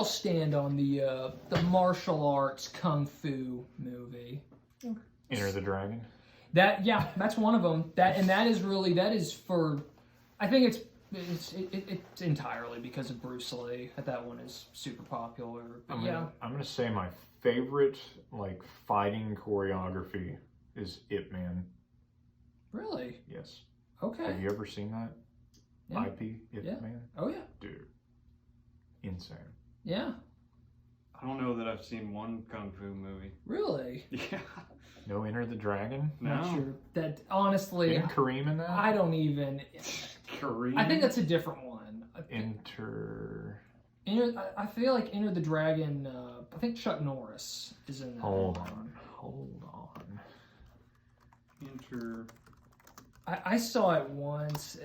stand on the martial arts kung fu movie? Enter the Dragon. That's one of them. That is for. I think it's entirely because of Bruce Lee. That one is super popular. But I'm gonna say my favorite like fighting choreography is Ip Man. Really? Yes. Okay. Have you ever seen that? Yeah. IP Ip Man? Oh yeah. Dude. Insane. Yeah. I don't know that I've seen one kung fu movie. Really? Yeah. No Enter the Dragon? Not sure. That honestly, Isn't Kareem in that? I don't even. Kareem? I think that's a different one. Enter. I feel like Enter the Dragon. I think Chuck Norris is in that. Hold on. Enter. I saw it once.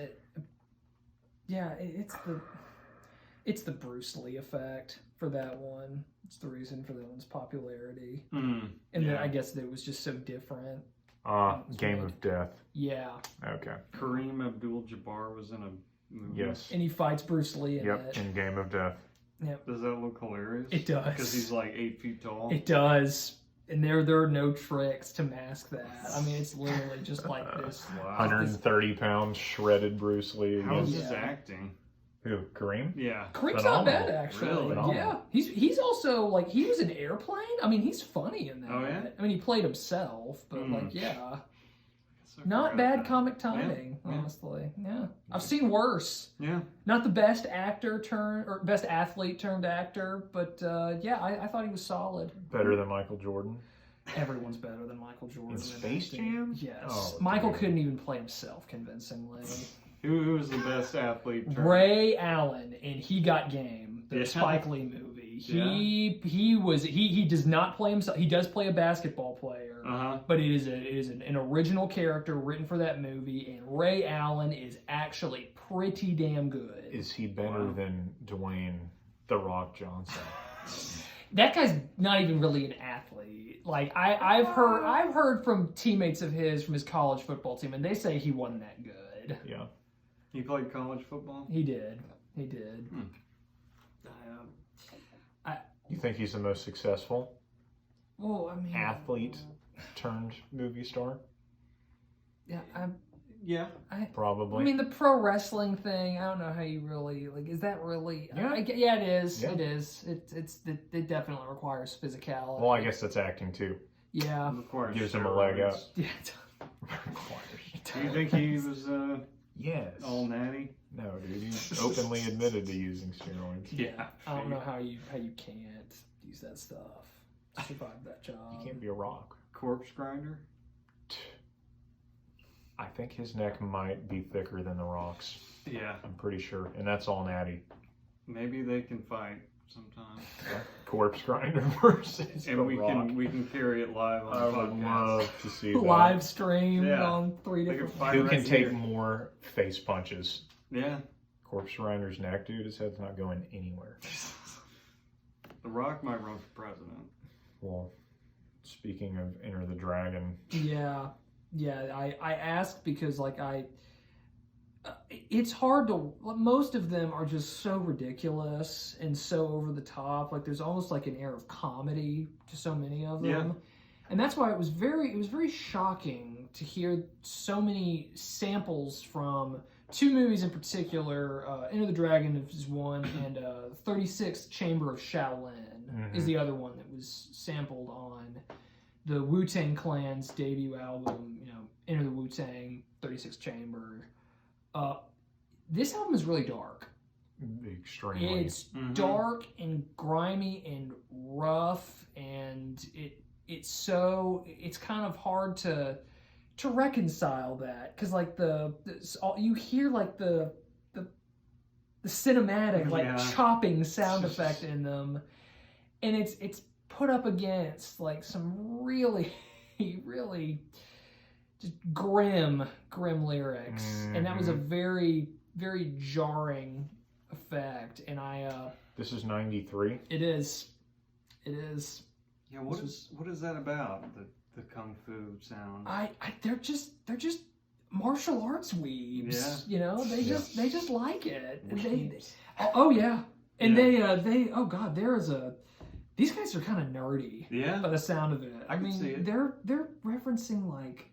It's the Bruce Lee effect for that one. It's the reason for that one's popularity. And then I guess that it was just so different. Game of Death. Yeah. Okay. Kareem Abdul-Jabbar was in a movie. Yes. And he fights Bruce Lee in it. In Game of Death. Yep. Does that look hilarious? It does. Because he's like 8 feet tall. It does. And there are no tricks to mask that. I mean, it's literally just like this. Wow. 130 pounds shredded Bruce Lee. How's his acting? Who? Kareem? Yeah. Kareem's not bad, actually. Really? Yeah. He's also, like, he was in Airplane. I mean, he's funny in that. Oh, yeah? I mean, he played himself, but, like, yeah. So Not bad comic timing, honestly. Yeah. I've seen worse. Yeah. Not the best best athlete turned actor, but, I thought he was solid. Better than Michael Jordan? Everyone's better than Michael Jordan. In Space Jam? Yes. Oh, Michael dude. couldn't even play himself convincingly. Who was the best athlete? Ray Allen, and He Got Game, the Spike Lee movie. He does not play himself. He does play a basketball player, but it is an original character written for that movie, and Ray Allen is actually pretty damn good. Is he better than Dwayne The Rock Johnson? That guy's not even really an athlete. Like I've heard from teammates of his from his college football team, and they say he wasn't that good. Yeah. He played college football? He did. You think he's the most successful athlete turned movie star? Yeah. Probably. I mean, the pro wrestling thing. I don't know how you really like. Is that really? Yeah. It is. Yeah. It is. It definitely requires physicality. Well, I guess that's acting too. Yeah. Gives him a leg up. Yeah. Do you think he was Yes. all natty? No, dude. He openly admitted to using steroids. Yeah. I don't know how you can't use that stuff to survive that job. You can't be a rock. Corpse grinder? I think his neck might be thicker than the Rock's. Yeah. I'm pretty sure. And that's all natty. Maybe they can fight sometime. Corpse grinder versus And the we Rock. can carry it live on I the would podcast. love to see that. Live streamed Yeah. on 3 They can different. fight Who right can take here. more face punches? Yeah. Corpse grinder's neck, dude. His head's not going anywhere. The Rock might run for president. Well, speaking of Enter the Dragon. Yeah. I asked because it's hard to. Most of them are just so ridiculous and so over the top. Like there's almost like an air of comedy to so many of them. Yeah. And that's why it was very shocking to hear so many samples from 2 movies in particular. Enter the Dragon is one, and 36 Chamber of Shaolin is the other one that was sampled on the Wu Tang Clan's debut album. Enter the Wu Tang, 36 Chamber. This album is really dark. Extremely. It's dark and grimy and rough, and it's kind of hard to reconcile that because like you hear like the cinematic chopping sound effect in them, and it's put up against like some really just grim lyrics, and that was a very jarring effect. And This is 93. It is. Yeah, what is that about? The kung fu sound. They're just martial arts weebs. Yeah. You know, they just like it. Oh yeah. And they oh god, these guys are kind of nerdy. Yeah. By the sound of it. I can see it. They're referencing like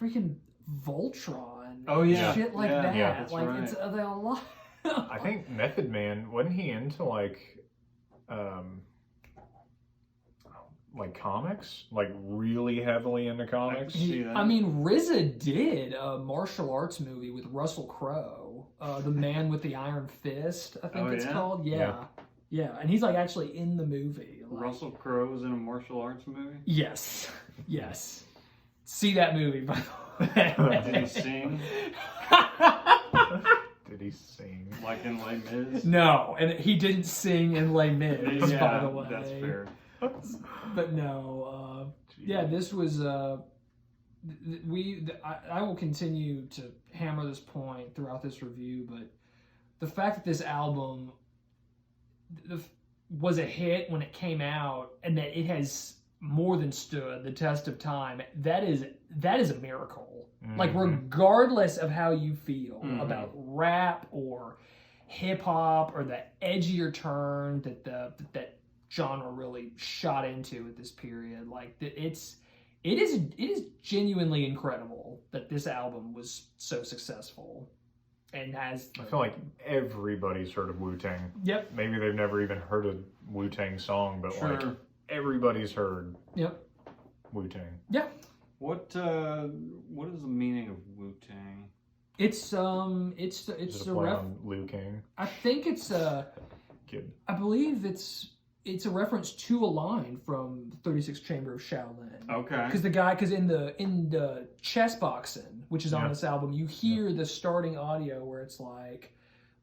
freaking Voltron. Oh yeah. Shit like that. Yeah, that's like right. it's a lot. I think Method Man, wasn't he into like comics? Like really heavily into comics? See that? I mean, RZA did a martial arts movie with Russell Crowe, The Man with the Iron Fist, I think it's called. Yeah. Yeah, and he's like actually in the movie. Like, Russell Crowe's in a martial arts movie? Yes. Yes. See that movie, by the way. Did he sing? Did he sing? Like in Les Mis? No, and he didn't sing in Les Mis, by the way. That's fair. But no, yeah, this was I will continue to hammer this point throughout this review, but the fact that this album was a hit when it came out and that it has more than stood the test of time, that is a miracle. Mm-hmm. Like regardless of how you feel about rap or hip hop or the edgier turn that genre really shot into at this period, like it is genuinely incredible that this album was so successful and has. I feel like everybody's heard of Wu Tang. Yep. Maybe they've never even heard a Wu Tang song, but like everybody's heard. Yep. Wu Tang. Yeah. What is the meaning of Wu Tang? It's Is a it a play on Liu Kang? I think it's Kid. I believe it's a reference to a line from the 36 Chamber of Shaolin. Okay. Because in the chess boxing, which is on this album, you hear the starting audio where it's like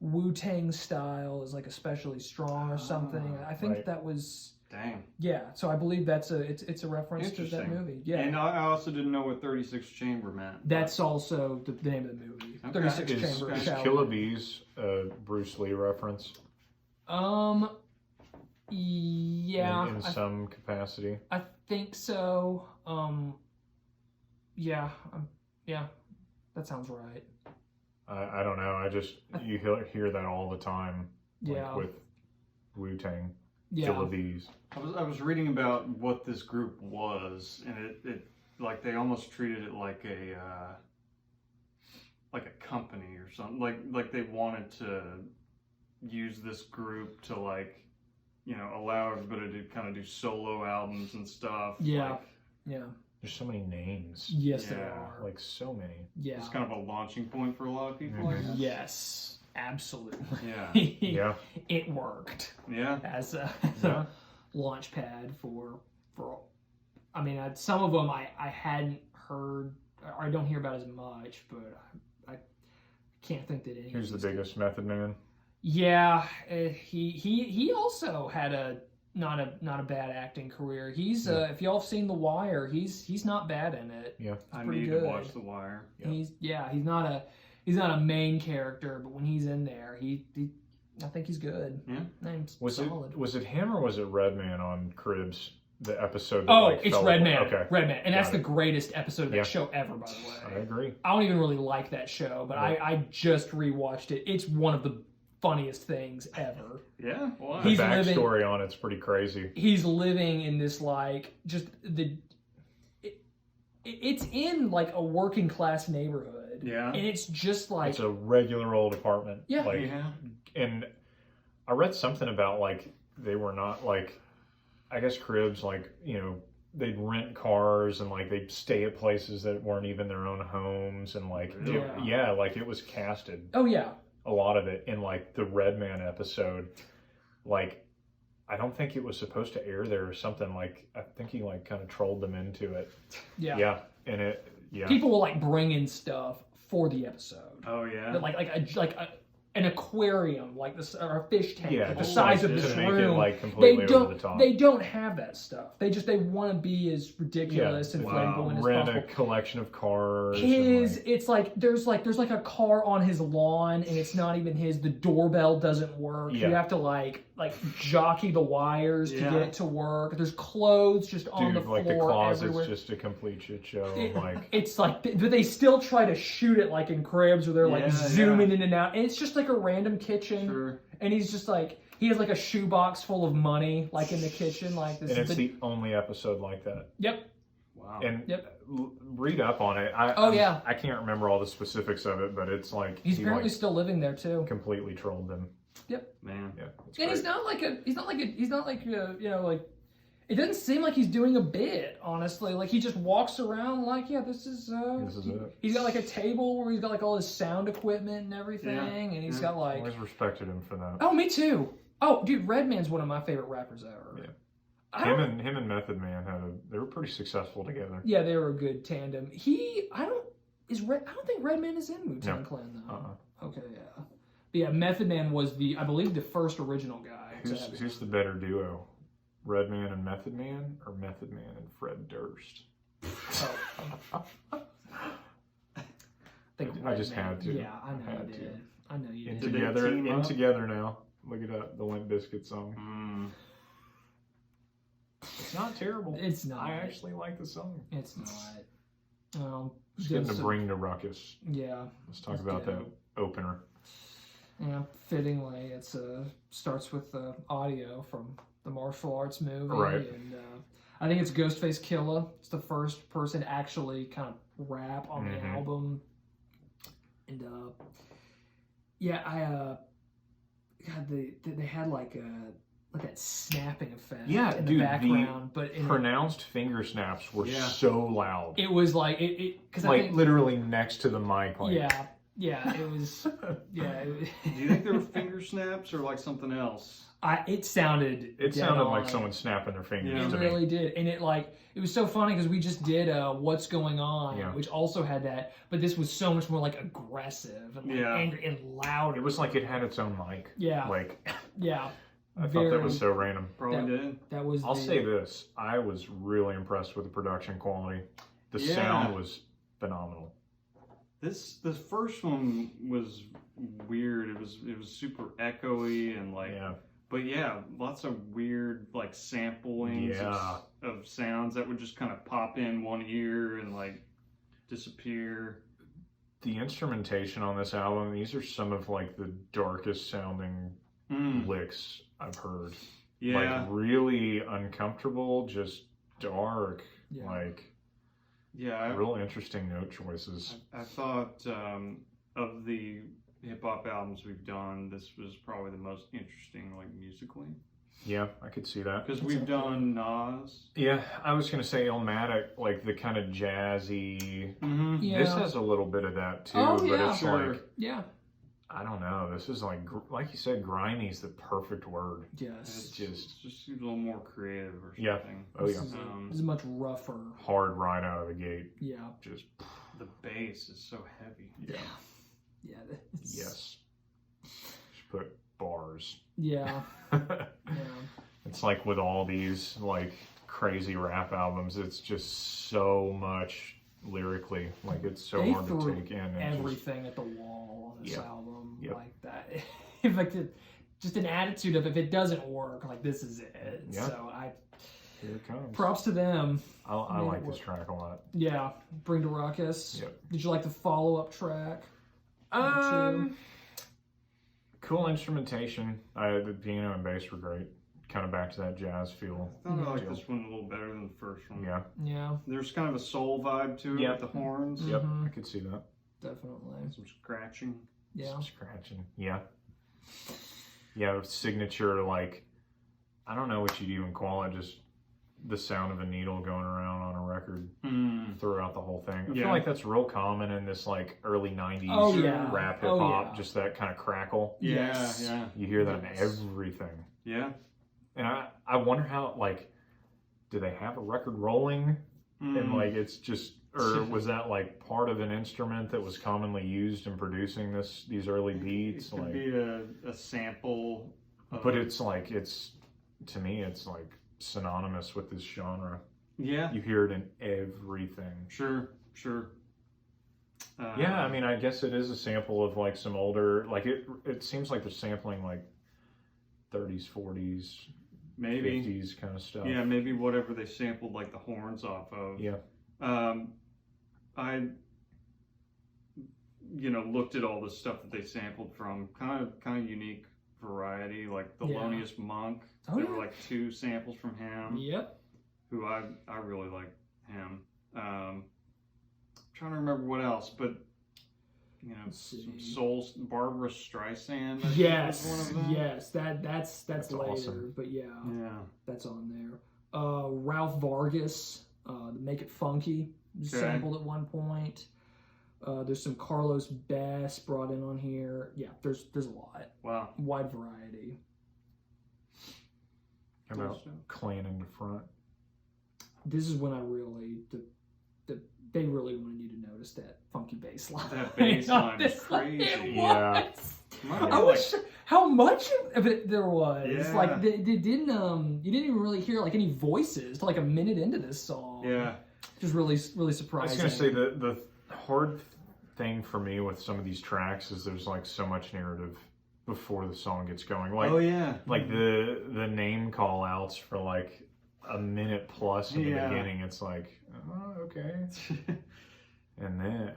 Wu Tang style is like especially strong or something. I think that was. Dang. Yeah, so I believe it's a reference to that movie. Yeah. And I also didn't know what 36 Chamber meant. That's also the name of the movie. Okay. 36 Chamber of Is Shaolin. Killer Bees a Bruce Lee reference? Yeah. In some capacity. I think so. Yeah, that sounds right. I don't know. You hear that all the time. Yeah. With Wu Tang. Yeah. Killer Bees. I was reading about what this group was, and it like they almost treated it like a company or something. Like they wanted to use this group to allow everybody to kind of do solo albums and stuff. Yeah. Yeah. There's so many names. Yes, there are. Like so many. Yeah. It's kind of a launching point for a lot of people. I guess. Yes. Absolutely. Yeah. Yeah. It worked. Yeah. As a launch pad for I mean, some of them I hadn't heard, or I don't hear about as much, but I can't think that any. Who's the biggest Method Man? Yeah, he also had a not a bad acting career. He's if y'all have seen The Wire, he's not bad in it. Yeah. I pretty need good. to watch The Wire. Yeah. He's not a main character, but when he's in there, I think he's good. Yeah. Solid. Was it him or was it Redman on Cribs? The episode. It's Redman. Okay. Redman, and that's the greatest episode of that show ever, by the way. I agree. I don't even really like that show, but I just rewatched it. It's one of the funniest things ever. Yeah. Wow. The backstory on it's pretty crazy. He's living in this it's in like a working class neighborhood. Yeah. And it's just like it's a regular old apartment. Yeah. And I read something about they were not I guess Cribs they'd rent cars and they'd stay at places that weren't even their own homes and it was casted. Oh yeah. A lot of it in the Redman episode. I don't think it was supposed to air there or something. I think he kind of trolled them into it. Yeah. Yeah. And people will bring in stuff for the episode. Oh yeah. But an aquarium or a fish tank the just size of this to room. Make it completely over the top. They don't have that stuff. They want to be as ridiculous and flamboyant as Rent possible. a collection of cars. It's there's a car on his lawn and it's not even his. The doorbell doesn't work. Yeah. You have to jockey the wires to get it to work. There's clothes just on the floor the closet's everywhere. just a complete shit show. It's but they still try to shoot it in Cribs where they're zooming in and out, and it's just a random kitchen. Sure. And he's just he has like a shoebox full of money, like in the kitchen, like this. And it's the only episode like that. Yep. Wow. And read up on it. I can't remember all the specifics of it, but it's like he's apparently still living there too. Completely trolled them. Yep. Man. Yeah. And he's not like it doesn't seem like he's doing a bit, honestly. Like he just walks around like, this is it. He's got like a table where he's got like all his sound equipment and everything, and he's got like. I always respected him for that. Oh, me too. Oh, dude, Redman's one of my favorite rappers ever. Yeah. Him and Method Man they were pretty successful together. Yeah, they were a good tandem. I don't think Redman is in Wu Tang Clan though. Okay, yeah. But yeah, Method Man was I believe the first original guy. Who's the better duo? Redman and Method Man, or Method Man and Fred Durst? I just had to. Yeah, I know you did. I know you did. Together now. Look it up. The Limp Bizkit song. It's not terrible. It's not. I actually like the song. It's not. Just getting to bring the ruckus. Yeah. Let's talk about that opener. Yeah, fittingly, it's starts with audio from the martial arts movie, right? And I think it's Ghostface Killah. It's the first person to actually kind of rap on the album, and they had like that snapping effect in the background, but pronounced finger snaps were so loud. It was like because like I think, literally next to the mic. Like, yeah, it was. Yeah. Do you think there were finger snaps or like something else? It sounded like someone snapping their fingers. It really did, and it was so funny because we just did "What's Going On," which also had that, but this was so much more like aggressive and angry and loud. It was like it had its own mic. Yeah, I thought that was so random. Probably did. That was. I'll say this: I was really impressed with the production quality. The sound was phenomenal. This first one was weird. It was super echoey and like. Yeah. But lots of weird like samplings of sounds that would just kind of pop in one ear and like disappear. The instrumentation on this album, these are some of like the darkest sounding licks I've heard. Yeah. Like really uncomfortable, just dark. Yeah. Like real interesting note choices. I thought of the hip-hop albums we've done, this was probably the most interesting, like, musically. Yeah, I could see that. Because we've done Nas. Yeah, I was going to say Illmatic, like, the kind of jazzy... Yeah. This has a little bit of that, too. Oh, but it's like... Yeah. I don't know. This is, like you said, grimy is the perfect word. Yes. It's just a little more creative or something. Yeah. Oh, this is much rougher. Hard right out of the gate. Yeah. Just... The bass is so heavy. Yeah. Yeah. Yes. Just put bars. Yeah. It's like with all these like crazy rap albums, it's just so much lyrically. Like it's so hard to take in. Everything at the wall on this album, like that. In fact, just an attitude of if it doesn't work, like this is it. Yeah. So here it comes. Props to them. I like this track a lot. Yeah. Bring to Ruckus. Yep. Did you like the follow-up track? Cool instrumentation. The piano and bass were great. Kind of back to that jazz feel. I thought I liked this one a little better than the first one. Yeah. Yeah. There's kind of a soul vibe to it with the horns. Yep, I could see that. Definitely. Some scratching. Yeah. Some scratching. Yeah. Yeah, signature, like, I don't know what you'd even call it, just the sound of a needle going around on a record throughout the whole thing. I feel like that's real common in this like early 90s rap hip hop, just that kind of crackle. Yeah. You hear that in everything. Yeah. And I wonder how, like, do they have a record rolling? And like it's just, or was that like part of an instrument that was commonly used in producing these early beats? It could be a sample. But it's like, to me, it's like synonymous with this genre. Yeah. You hear it in everything. Sure. Yeah, I mean, I guess it is a sample of like some older, like it seems like they're sampling like 30s, 40s, maybe 50s kind of stuff. Yeah, maybe whatever they sampled like the horns off of. Yeah. I looked at all the stuff that they sampled from, kind of unique Variety, like Yeah. Thelonious Monk. Oh, there yeah. were like 2 samples from him. Yep. Who I really like him. Trying to remember what else, but you know, Let's see. some Souls, Barbara Streisand. I think Yes, was one of them. yes, that's later, awesome. but yeah, Yeah. that's on there. Ralph Vargas, the Make It Funky, was Okay. sampled at one point. There's some Carlos Bass brought in on here. Yeah, there's a lot, Wow. wide variety. How about Clan in the Front? This is when I really they really wanted you to notice that funky bass line. That bass line is This, like, crazy. it Yeah. was. Might be I like- was how much of it there was. Yeah. Like they didn't you didn't even really hear like any voices till like a minute into this song. Yeah. Just really I was surprising. gonna say the hard thing for me with some of these tracks is there's like so much narrative before the song gets going. Like Oh yeah. like the name call outs for like a minute plus in the Yeah. beginning. It's like, oh, okay. And then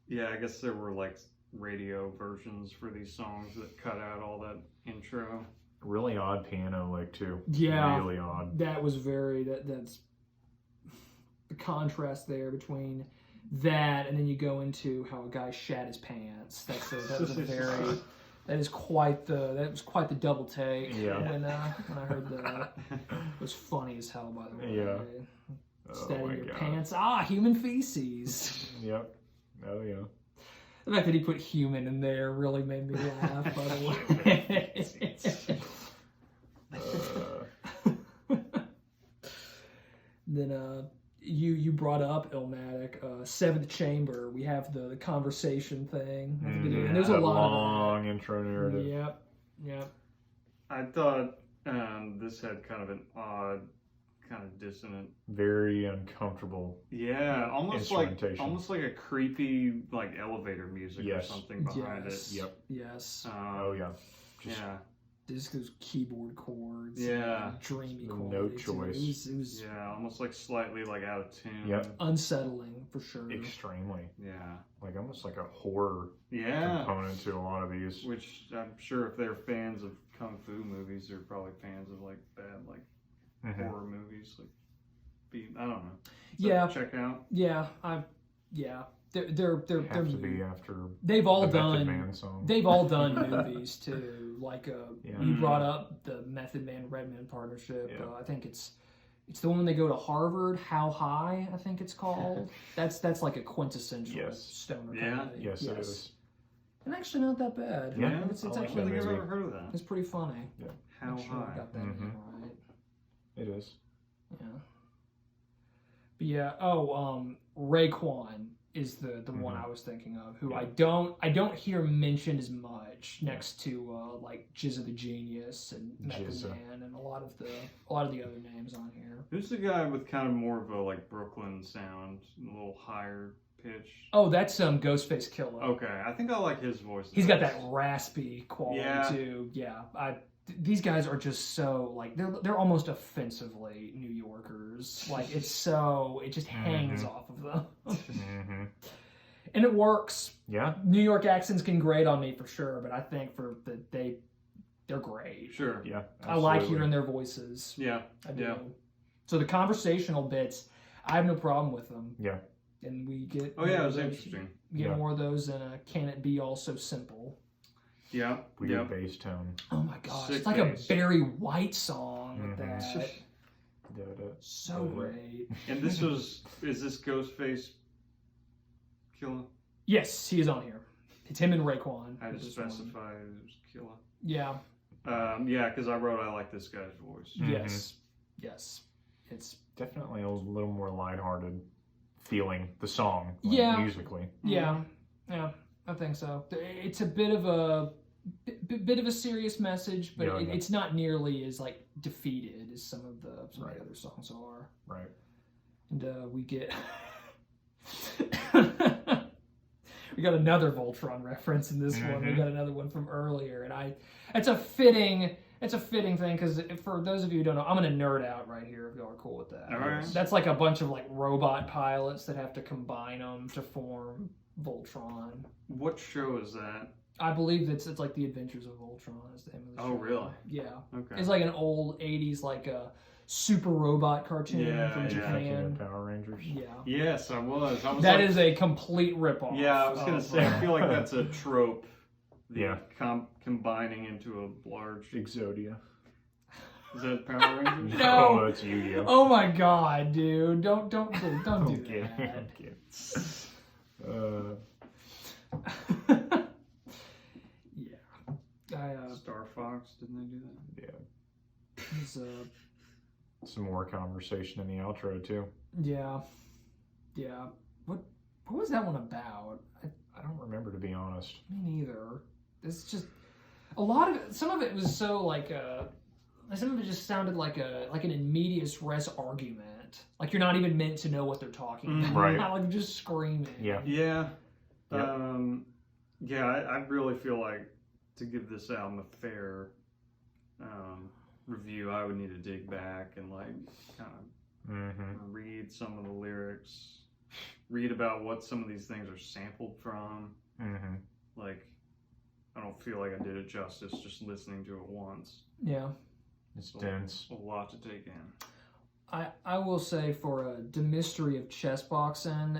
Yeah, I guess there were like radio versions for these songs that cut out all that intro. really odd piano lick too. Yeah. Really odd. That was that's the contrast there between that and then you go into how a guy shat his pants. That was a very that was quite the double take. Yeah. When I heard that. It was funny as hell, by the way. Yeah. Stat Oh in my your God. pants. Human feces. Yep. Oh yeah. The fact that he put human in there really made me laugh, by the way. Then you brought up Illmatic, Seventh Chamber. We have the conversation thing at the beginning. And there's a That lot long intro of that. narrative. Yep. I thought this had kind of an odd, kind of dissonant. Very uncomfortable. Yeah, almost Instrumentation. like a creepy like elevator music or Yes. something behind Yes. it. Yep. Yes. Oh yeah. Just Yeah. Just those keyboard chords. Yeah. And dreamy No quality. too. choice. It was Yeah, almost like slightly like out of tune. Yep. unsettling for sure. extremely. Yeah. Like almost like a horror Yeah. component to a lot of these. Which I'm sure if they're fans of kung fu movies, they're probably fans of like bad like Mhm. horror movies. Like, I don't know. Yeah. Check out. Yeah. They're Have to be after they've all the Method done Man song. they've all done movies too. Like Yeah. you brought up the Method Man Redman partnership. Yeah. I think it's the one when they go to Harvard. How High? I think it's called. that's like a quintessential Yes. stoner Yeah. comedy. Yes, it is. And actually not that bad. Yeah, it's I like I actually don't think I've movie. ever heard of that. it's pretty funny. How Make sure I high? got that Mhm. name right. It is. Yeah. But yeah. Raekwon is the one I was thinking of, who Yeah. I don't hear mentioned as much next to like Jizza the Genius and Method Jizza. Man and a lot of the other names on here. Who's the guy with kind of more of a like Brooklyn sound, a little higher pitch? Oh, that's Ghostface Killer. Okay, I think I like his voice. the He's got best. that raspy quality Yeah. too. Yeah, these guys are just so like they're almost offensively New Yorkers. Like it just hangs Mhm. off of them, hmm and it works. Yeah. New York accents can grate on me for sure, but I think they're great. Sure. Yeah. I like absolutely. hearing their voices. Yeah. I do. Yeah. So the conversational bits, I have no problem with them. Yeah. And we get Oh yeah, it more was of those- interesting. we get Yeah. more of those in Can It Be All So Simple? Yeah. We yeah. get bass tone. Oh my gosh, Sick it's like bass. a Barry White song with Mhm. that. Da-da. So great. And is this Ghostface Killer? Yes, he is on here. It's him and Raekwon. I had with to this one. specify it was Killer. Yeah. Yeah, because I wrote I like this guy's voice. Mhm. Yes. Yes. It's Definitely a little more lighthearted feeling, the song, like, Yeah. musically. yeah. I think so. It's a bit of a serious message, but Yeah, yeah. it's not nearly as like defeated as some of the Right. other songs are. Right. And we get we got another Voltron reference in this one. We Mhm. got another one from earlier, and it's a fitting thing because for those of you who don't know, I'm gonna nerd out right here if y'all are cool with that. All right. That's like a bunch of like robot pilots that have to combine them to form Voltron. What show is that? I believe it's like The Adventures of Ultron is the name of the show. Oh, really? Yeah. Okay. It's like an old 80s like a super robot cartoon from Thinking Japan. of Power Rangers. Yeah. Yes, I was. That is a complete ripoff. Yeah, I was gonna say. I feel like that's a trope. Yeah. Combining into a large. Exodia. Is that Power Rangers? No. Oh, that's Yu-Gi-Oh. Oh my god, dude! Don't do Okay. that. Yeah. Star Fox, didn't they do that? Yeah. It's, Some more conversation in the outro too. yeah. What was that one about? I don't remember, to be honest. Me neither. It's just a lot of it. Some of it was so like some of it just sounded like an in medias res argument. Like you're not even meant to know what they're talking about. Right. Like just screaming. Yeah. Yeah. Yep. I really feel like to give this album a fair review, I would need to dig back and like kind of read some of the lyrics, read about what some of these things are sampled from. Like, I don't feel like I did it justice just listening to it once. Yeah. It's dense. A lot to take in. I will say for the mystery of chess boxing,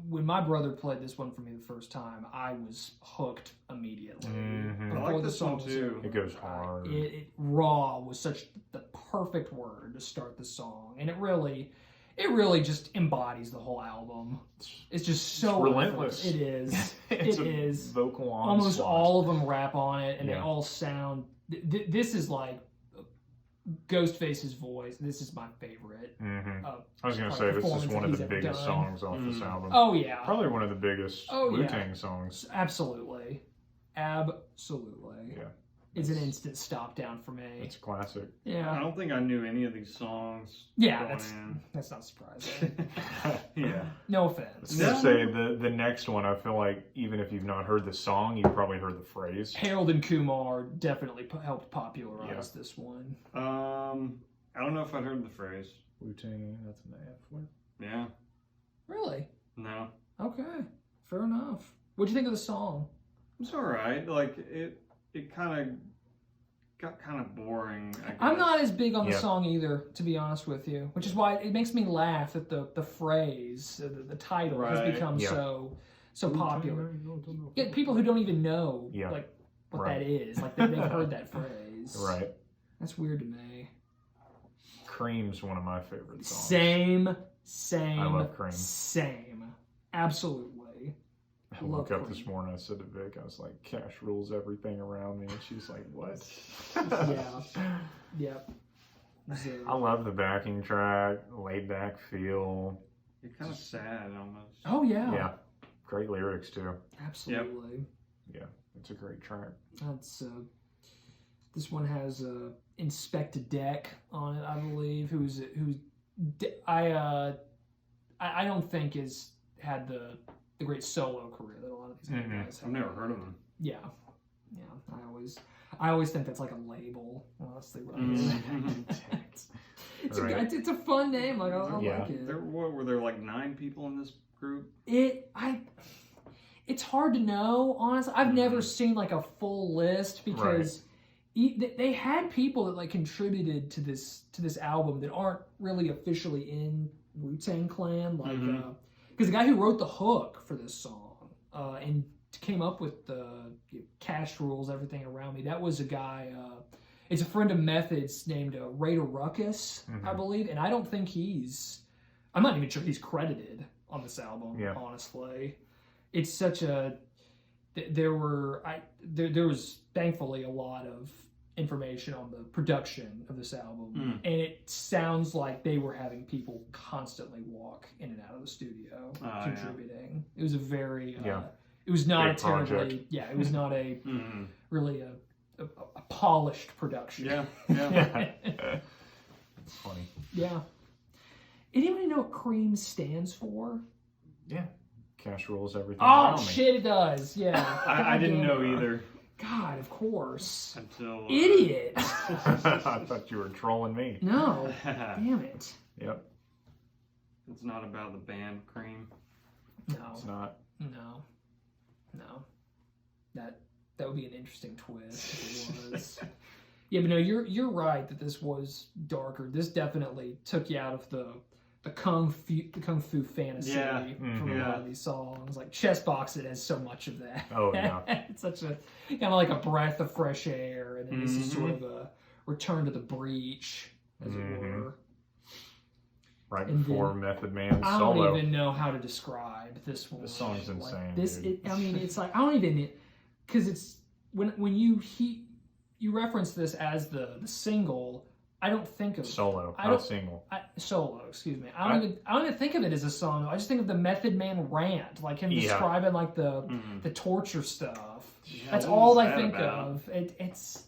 when my brother played this one for me the first time, I was hooked immediately. I like this one too. It goes hard. Raw was such the perfect word to start the song, and it really just embodies the whole album. It's just so it's relentless. It is. It's it a is. Vocal onslaught. Almost all of them rap on it, and they Yeah. all sound. This is like Ghostface's voice. This is my favorite. I was gonna like, say this is performance one that of the he's ever biggest done. songs off this album. Oh yeah, Probably one of the biggest Wu Tang songs. absolutely. Yeah. It's an instant stop down for me. It's a classic. I Yeah, don't think I knew any of these songs. yeah, going that's not surprising. Yeah. No I was offense. gonna say the next one. I feel like even if you've not heard the song, you've probably heard the phrase. Harold and Kumar definitely helped popularize this one. I don't know if I'd heard the phrase. Wu Tang. That's an F word. Yeah. Really? No. Okay, fair enough. What'd you think of the song? It's all right. Like it kind of got kind of boring. I guess. I'm not as big on the Yeah. song either, to be honest with you, which is why it makes me laugh that the phrase, the title, has Right. become Yeah. so popular. Yet people who don't even know Yeah. like what Right. that is, like they've heard that phrase. Right. That's weird to me. Cream's one of my favorite songs. Same. I love Cream. Same. Absolutely. I woke love up this Cream. morning, I said to Vic, I was like, cash rules everything around me. And she's like, what? Yeah. Yep. I love the backing track, laid back feel. You're kind of sad almost. Oh yeah. Yeah. Great lyrics too. Absolutely. Yeah. It's a great track. That's this one has Inspector Deck on it, I believe, I don't think has had the great solo career that a lot of these other guys have. I've never heard of them. Yeah. I always think that's like a label, honestly. It's a fun name. Like I like it. Were there like 9 people in this group? It's hard to know, honestly. I've never seen like a full list because they had people that like contributed to this album that aren't really officially in Wu-Tang Clan, like because the guy who wrote the hook for this song and came up with the cash rules, everything around me. That was a guy. It's a friend of Method's named Raider Ruckus, I believe, and I don't think I'm not even sure he's credited on this album. Yeah. Honestly, it's such a. There was thankfully a lot of information on the production of this album, and it sounds like they were having people constantly walk in and out of the studio contributing. Yeah. It was a very it was not big a terribly project. It was not a really a polished production. Yeah. It's funny. Yeah. Anybody know what CREAM stands for? Yeah. Cash rules everything. Oh around me. shit, it does. Yeah. I didn't know either. God, of course. Until Idiot. I thought you were trolling me. No. Damn it. Yep. It's not about the band Cream. No. It's not. No. That would be an interesting twist if it was. Yeah, but no, you're right that this was darker. This definitely took you out of the kung fu fantasy from a lot of these songs. Like Chess Box, it has so much of that. Oh yeah, it's such a kind of like a breath of fresh air, and then this is sort of a return to the breach, as it were. Right before Method Man's solo. I don't even know how to describe this one. This song's insane. Like this, it's like I don't even, because it's when you reference this as the single. I don't think of solo, not single. Solo, excuse me. I don't even think of it as a song. I just think of the Method Man rant, like him describing like the torture stuff. Yeah, that's all I think of. It's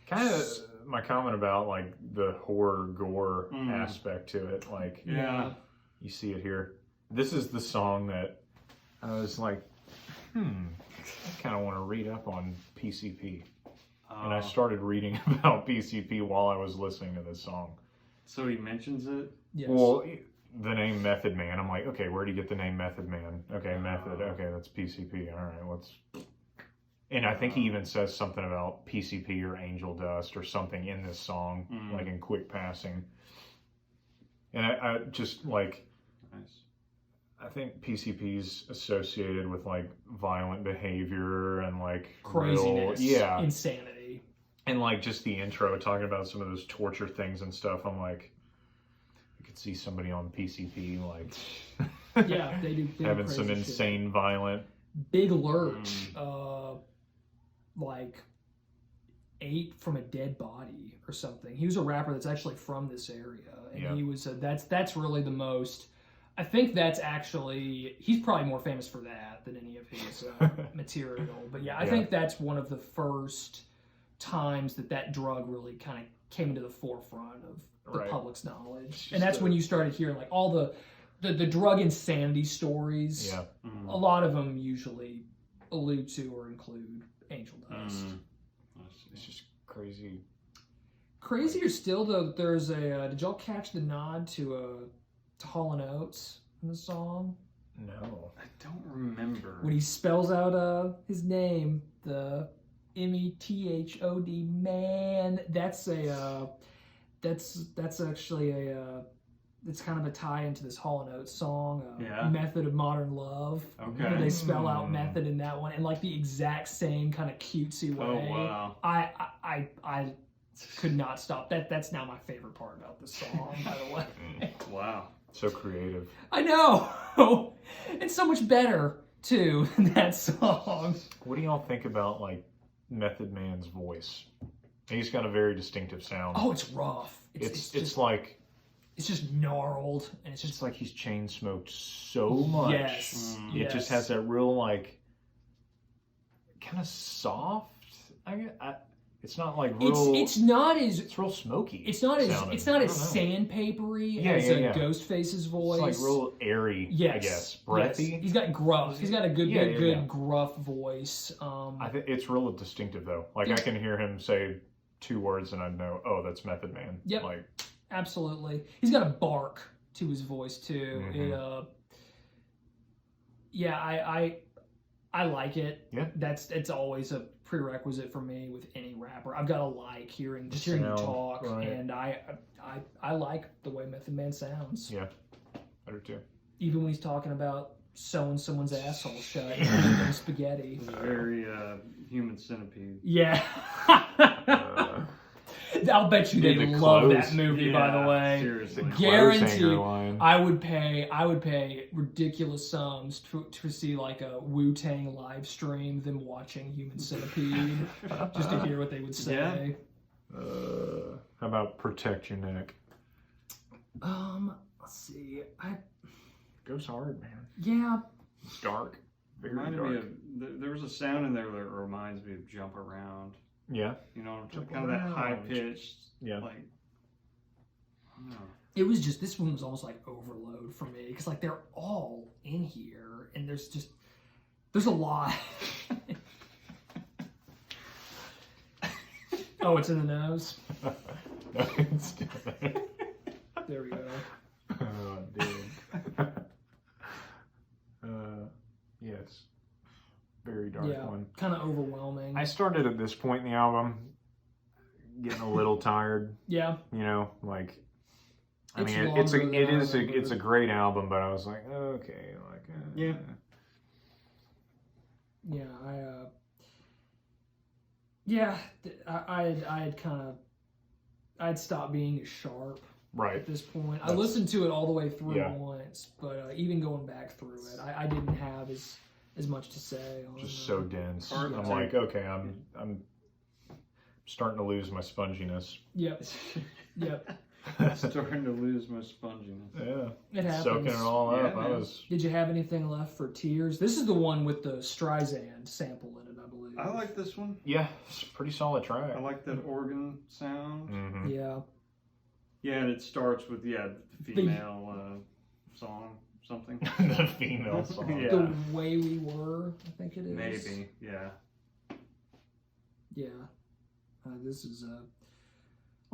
kind of my comment about like the horror gore aspect to it. Like, you see it here. This is the song that I was like, I kind of want to read up on PCP. And I started reading about PCP while I was listening to this song. So he mentions it? Yes. Well, the name Method Man, I'm like, okay, where do you get the name Method Man? Okay, Method. Okay, that's PCP. All right, And I think he even says something about PCP or Angel Dust or something in this song, like in quick passing. And I just like... Nice. I think PCP's associated with like violent behavior and like craziness, insanity. And like just the intro talking about some of those torture things and stuff. I'm like, I could see somebody on PCP like they do having some insane violent. Big Lurch, like ate from a dead body or something. He was a rapper that's actually from this area, and he was that's really the most. I think that's actually, he's probably more famous for that than any of his material. But I think that's one of the first times that drug really kind of came into the forefront of the public's knowledge. And that's when you started hearing like all the drug insanity stories. Yeah. A lot of them usually allude to or include Angel Dust. It's just crazy. Crazier still, though, there's a, did y'all catch the nod to Hall & Oates in the song? No. I don't remember. When he spells out his name, the METHOD, man, that's actually it's kind of a tie into this Hall & Oates song, Method of Modern Love. Okay. They spell out method in that one, and like the exact same kind of cutesy way. Oh, wow. I could not stop. That's now my favorite part about the song, by the way. Wow. So creative. I know! It's so much better, too, than that song. What do y'all think about, like, Method Man's voice? He's got a very distinctive sound. Oh, it's rough. It's just like... It's just gnarled, and it's just like he's chain smoked so much. Yes. It just has that real, like, kind of soft... It's not like real. It's not as. It's real smoky. It's not as. It's not as sandpapery as Ghostface's voice. It's like real airy. I guess breathy. Yes. He's got gruff. He's got a good gruff voice. I think it's real distinctive though. Like I can hear him say 2 words and I know, oh, that's Method Man. Yep. Like absolutely. He's got a bark to his voice too. I like it. Yeah. It's always a prerequisite for me with any rapper. I've got to like hearing you talk, and I like the way Method Man sounds. Yeah, I do too. Even when he's talking about sewing someone's asshole shut and eating spaghetti. Very Human Centipede. Yeah. I'll bet you they love that movie. By the way, seriously, guaranteed. I would pay ridiculous sums to see like a Wu Tang live stream them watching Human Centipede just to hear what they would say. How about Protect Your Neck? Let's see. Goes hard, man. Yeah. It's dark. Very Reminded dark. me of there was a sound in there that reminds me of Jump Around. Yeah. You know, kind of that high pitched. Yeah. Like. I don't know. It was just, this one was almost like overload for me because like they're all in here and there's a lot. Oh, it's in the nose. No, it's still there. There we go. Oh, dude. Yes. Very dark one. kind of overwhelming. I started at this point in the album getting a little tired. Yeah. You know, like I It's mean, longer than I it's a remember. great album, but I was like, okay, like Yeah. I'd stopped being as sharp right. at this point. I That's- listened to it all the way through Yeah. once, but even going back through it, I didn't have as much to say on Just it. so dense. Hard to I'm take. like, okay, I'm starting to lose my sponginess. Yep. Yep. Starting to lose my sponginess. Yeah, It happens. soaking it all Yeah, up. I man. was. Did you have anything left for Tears? This is the one with the Streisand sample in it, I believe. I like this one. Yeah, it's a pretty solid track. I like that organ sound. Mm-hmm. Yeah. Yeah, and it starts with the female song, something. The female song. Yeah. The Way We Were, I think it is. Maybe, yeah. Yeah. This is a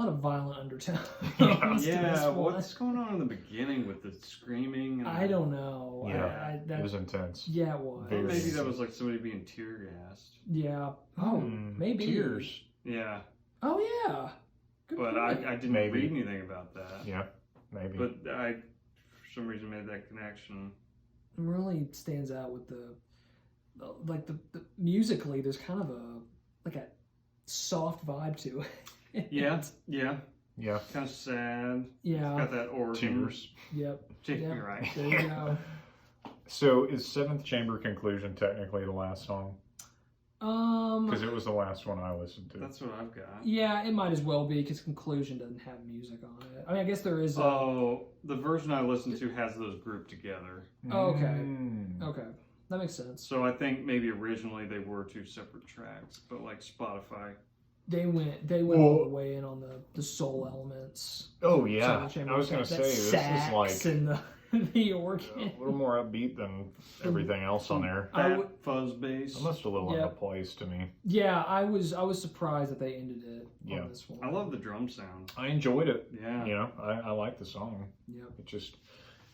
lot of violent undertones. Yeah. to this Yeah, one. what's going on in the beginning with the screaming? And I don't know. Yeah, that, it was intense. yeah, it was. Very Maybe that was like somebody being tear gassed. Yeah. Oh, maybe. Tears. Yeah, Oh, yeah. Good but point. I didn't Maybe. read anything about that. Yeah, maybe. But I, for some reason, made that connection. It really stands out with the musically. There's kind of a soft vibe to it. Yeah, yeah, yeah, kind of sad. Yeah. Got that organ. tears. Yep. Take Yep. me right. There you go. So is Seventh Chamber Conclusion technically the last song? Because it was the last one I listened to. That's what I've got. Yeah, it might as well be because Conclusion doesn't have music on it. I mean, I guess there is. Oh, the version I listened to has those grouped together. Oh, okay. Mm. Okay, that makes sense. So I think maybe originally they were two separate tracks, but like Spotify. They went Well- all the way in on the soul elements. Oh yeah, Silent Chamber I was gonna that say this is sax like and the a organ. little more upbeat than everything else on there. I Fat would- fuzz bass. Almost a little Yeah. out of place to me. Yeah, I was surprised that they ended it Yeah. on this one. I love the drum sound. I enjoyed it. Yeah. You know, I like the song. Yep. It just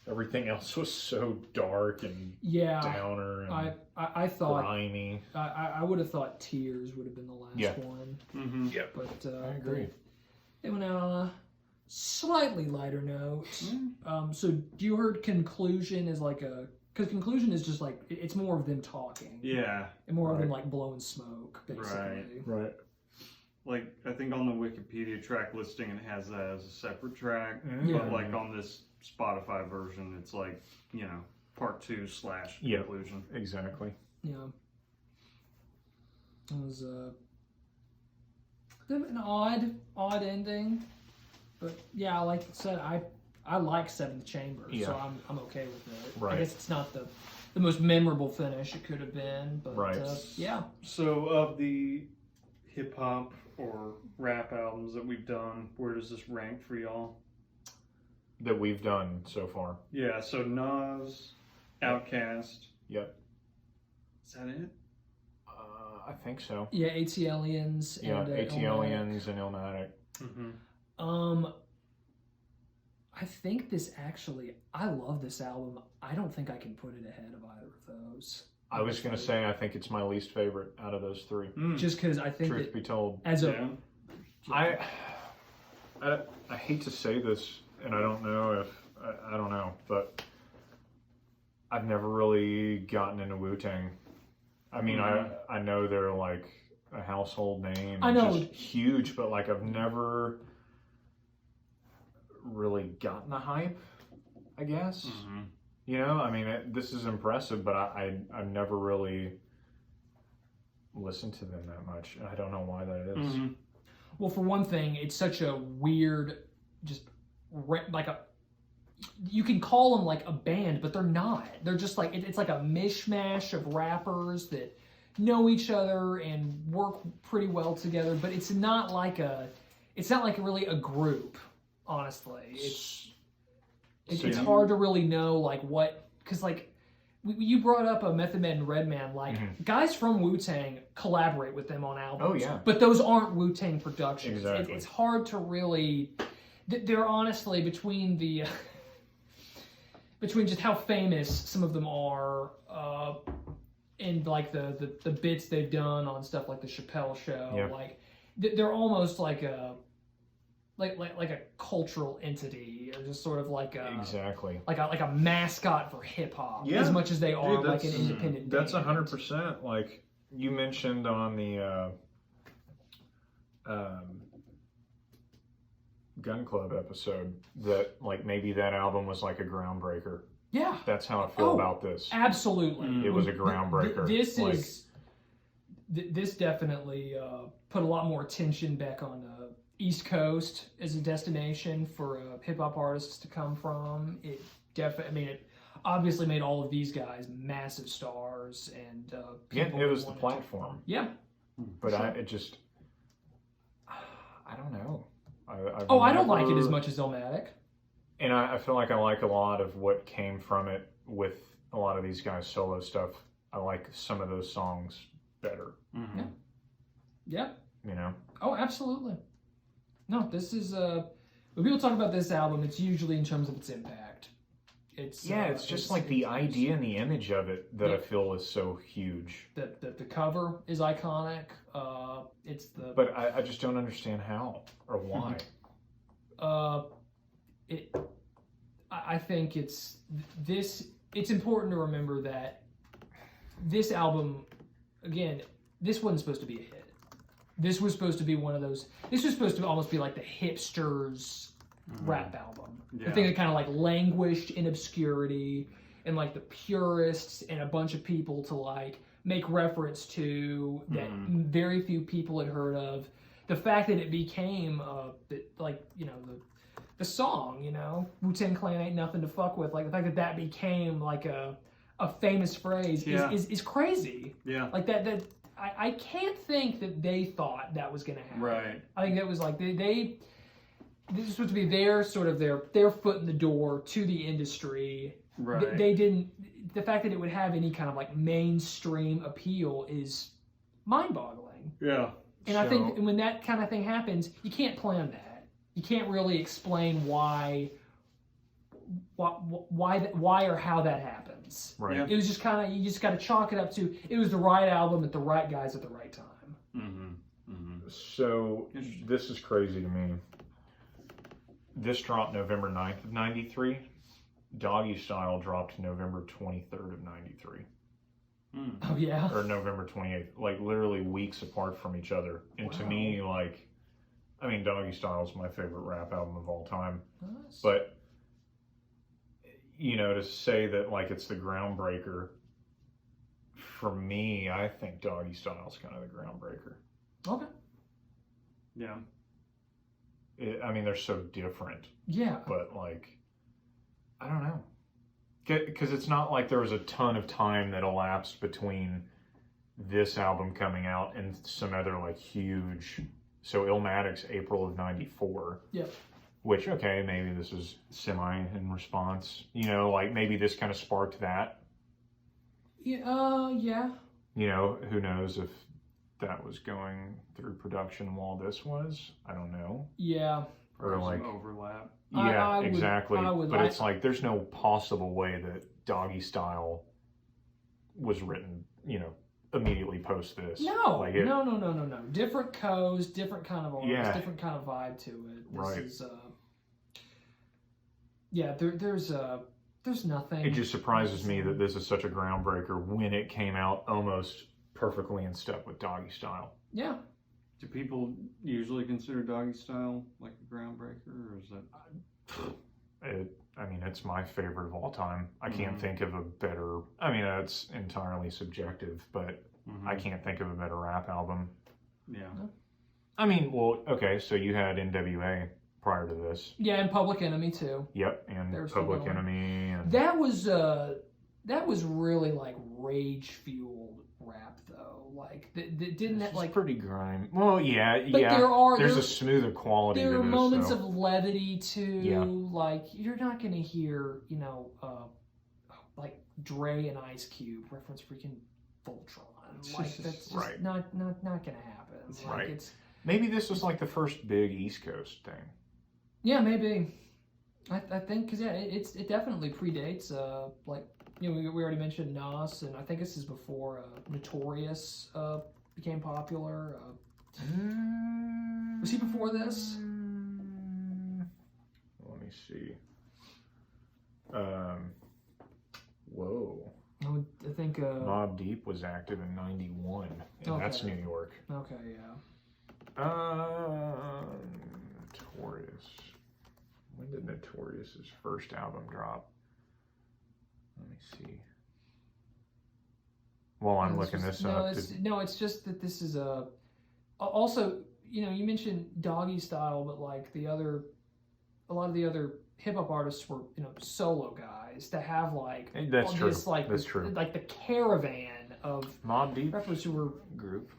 everything else was so dark and Yeah. downer and I thought grimy. I would have thought Tears would have been the last Yeah. one, Mm-hmm. Yep. but I agree. They went out on a slightly lighter note. Mm. So you heard Conclusion is like because Conclusion is just like it's more of them talking Yeah. and more of them Right. like blowing smoke basically. Right. Like I think on the Wikipedia track listing it has that as a separate track, Yeah. but like on this Spotify version, it's like part 2 / Yeah. conclusion. Exactly. Yeah. It was an odd ending, but yeah, like I said, I like Seventh Chamber, so Yeah. I'm okay with it. Right. I guess it's not the most memorable finish it could have been, but Right. yeah. So of the hip hop or rap albums that we've done, where does this rank for y'all? That we've done so far. Yeah, so Nas, Outkast. Yep. Is that it? I think so. Yeah, ATLians Yeah, and ATLians and Illmatic. Mm-hmm. I think this actually, I love this album. I don't think I can put it ahead of either of those. I was gonna say I think it's my least favorite out of those three. Just because I think Truth that be told, as a Yeah. I hate to say this, and I don't know if I don't know, but I've never really gotten into Wu Tang. I mean, I know they're like a household name, I know. just huge, but like I've never really gotten the hype. I guess Mm-hmm. you know. I mean, this is impressive, but I've never really listened to them that much. I don't know why that is. Mm-hmm. well, for one thing, it's such a weird, just like a. You can call them like a band, but they're not. They're just like it's like a mishmash of rappers that know each other and work pretty well together. But it's not like really a group. Honestly, it's hard to really know like what because like you brought up a Method Man and Redman. Like guys from Wu Tang collaborate with them on albums. Oh yeah, but those aren't Wu Tang productions. Exactly. It's hard to really. They're honestly between the. Between just how famous some of them are, and like the bits they've done on stuff like the Chappelle Show, Yep. like they're almost like a cultural entity, or just sort of like a Exactly. like a mascot for hip hop, Yeah. as much as they are Dude, like an independent. That's band. 100%. Like you mentioned on the Gun Club episode, that like maybe that album was like a groundbreaker. Yeah, That's how I feel about this. absolutely. It was a groundbreaker. This definitely put a lot more attention back on East Coast as a destination for hip hop artists to come from. It obviously made all of these guys massive stars, and people it was the wanted to- platform. Yeah, But sure. I don't know. I don't like it as much as Illmatic. And I feel like I like a lot of what came from it with a lot of these guys' solo stuff. I like some of those songs better. Mm-hmm. Yeah. You know? Oh, absolutely. No, this is when people talk about this album, it's usually in terms of its impact. It's just like the idea and the image of it that I feel is so huge. The cover is iconic. But I just don't understand how or why. I think it's important to remember that this album, again, this wasn't supposed to be a hit. This was supposed to be one of those. This was supposed to almost be like the hipsters rap album. Yeah. The thing that kind of like languished in obscurity, and like the purists and a bunch of people to like make reference to that very few people had heard of. The fact that it became the song, Wu Tang Clan ain't nothing to fuck with. Like the fact that became like a famous phrase is crazy. Yeah. Like that I can't think that they thought that was going to happen. Right. I think that was like this was supposed to be their sort of their foot in the door to the industry. Right. They didn't. The fact that it would have any kind of like mainstream appeal is mind-boggling. Yeah. And I think when that kind of thing happens, you can't plan that. You can't really explain why or how that happens. Right. Yeah. It was just kind of, you just got to chalk it up to, it was the right album at the right guys at the right time. Mm-hmm. Mm-hmm. So this is crazy to me. This dropped November 9th of 93. Doggy Style dropped November 23rd of 93. Oh, yeah? Or November 28th. Like, literally weeks apart from each other. And to me, like, I mean, Doggy Style is my favorite rap album of all time. Nice. But, to say that, like, it's the groundbreaker, for me, I think Doggy Style is kind of the groundbreaker. Okay. Yeah. They're so different. Yeah. But, like, I don't know. Because it's not like there was a ton of time that elapsed between this album coming out and some other, like, huge... So Illmatic's April of 94. Yep. Which, okay, maybe this is semi in response. Like, maybe this kind of sparked that. Yeah. Yeah. Who knows if that was going through production while this was? I don't know. Yeah. Or like... some overlap. Yeah, exactly. But it's like, there's no possible way that Doggy Style was written, immediately post this. No, like no. Different codes, different kind of artist, Yeah. different kind of vibe to it. This Right. is, there's nothing. It just surprises me that this is such a groundbreaker when it came out almost perfectly in step with Doggy Style. Yeah. Do people usually consider Doggy Style like a groundbreaker, or is that? It's my favorite of all time. I can't think of a better... it's entirely subjective, but I can't think of a better rap album. Yeah. Okay, so you had NWA prior to this. Yeah, and Public Enemy too. Yep, and They were still Public going. Enemy. And... That was really like rage-fueled rap though. Like didn't that like pretty grime? Well, yeah, but yeah. There's a smoother quality to there this. are moments though. of levity too. Yeah. Like you're not gonna hear, like Dre and Ice Cube reference freaking Voltron. Like that's just Right. not gonna happen. Like, Right. it's Maybe this was like the first big East Coast thing. yeah, maybe. I think because it definitely predates like you know, we already mentioned Nas, and I think this is before Notorious became popular. Was he before this? Let me see. Whoa. I think Mobb Deep was active in '91, and that's New York. Okay, yeah. Notorious. When did Notorious's first album drop? Let me see. While I'm looking this up. No, it's just that this is also, you know, you mentioned Doggy Style, but like a lot of the other hip hop artists were, you know, solo guys that have like that's true. That's true. Like the caravan of Mobb Deep rappers who were group.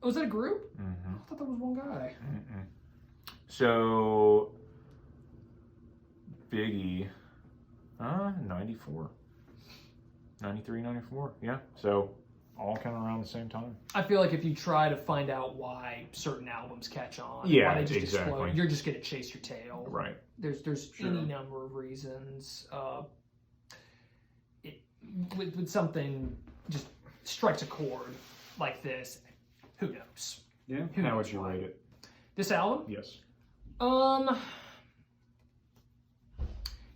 Oh, was that a group? Mm-hmm. I thought that was one guy. Mm-mm. So Biggie, 94, 93, 94. Yeah. So all kind of around the same time. I feel like if you try to find out why certain albums catch on, yeah, why they just exactly. explode, you're just gonna chase your tail. Right. There's Sure. any number of reasons. With something just strikes a chord like this, who knows? Yeah. Who How knows would you why? rate it? This album? Yes.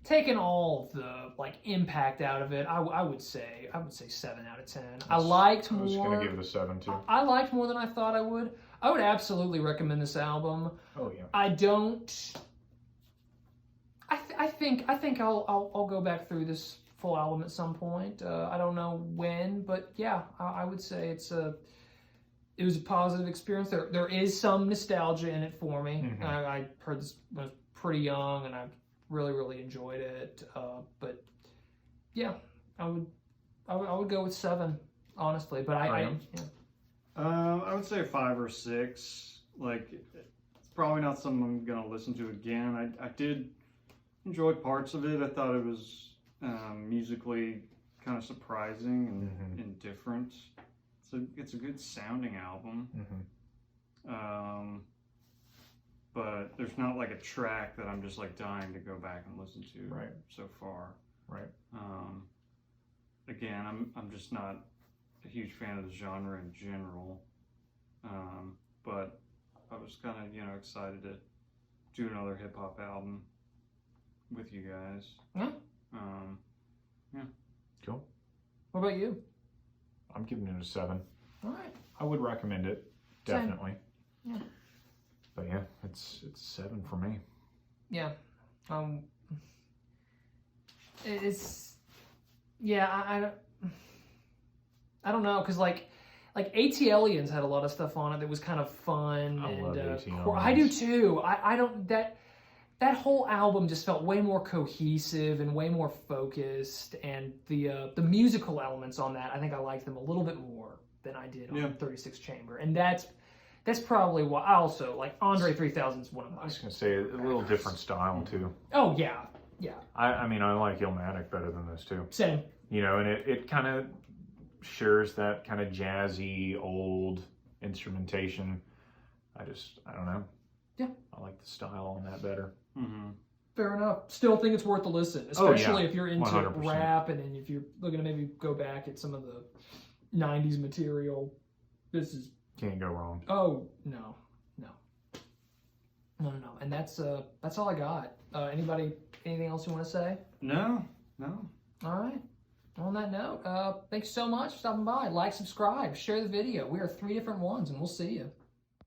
Taking all of the like impact out of it, I would say 7 out of 10. I liked more. I was gonna give it a 7 too. I liked more than I thought I would. I would absolutely recommend this album. Oh yeah. I don't. I think I'll go back through this full album at some point. I don't know when, but yeah, I would say it was a positive experience. There is some nostalgia in it for me. Mm-hmm. I heard this when I was pretty young, and I really enjoyed it. But yeah, I would go with 7, honestly. But I would say 5 or 6. Like, it's probably not something I'm gonna listen to again. I did enjoy parts of it. I thought it was musically kind of surprising and different. It's a good sounding album. But there's not like a track that I'm just like dying to go back and listen to so far. Right. Again, I'm just not a huge fan of the genre in general. But I was kind of, you know, excited to do another hip hop album with you guys. Yeah. Yeah. Cool. What about you? I'm giving it a 7. All right. I would recommend it, definitely. Yeah. But yeah, it's 7 for me. Yeah. It's yeah. I don't know, because like ATLiens had a lot of stuff on it that was kind of fun. I love ATLiens. I do too. I don't that whole album just felt way more cohesive and way more focused, and the musical elements on that, I think I liked them a little bit more than I did on 36 Chamber, and that's probably why I also like Andre 3000 is one of my. I was gonna say a little different style too. Oh yeah. I mean I like Illmatic better than those two. Same. You know, and it kind of shares that kind of jazzy old instrumentation. I don't know. Yeah. I like the style on that better. Fair enough. Still think it's worth a listen, especially if you're into 100%. rap, and then if you're looking to maybe go back at some of the 90s material. This is Can't go wrong. oh no. And that's all I got. Anything else you want to say? No. All right. On that note, thanks so much for stopping by. Like, subscribe, share the video. We are 3 different ones, and we'll see you.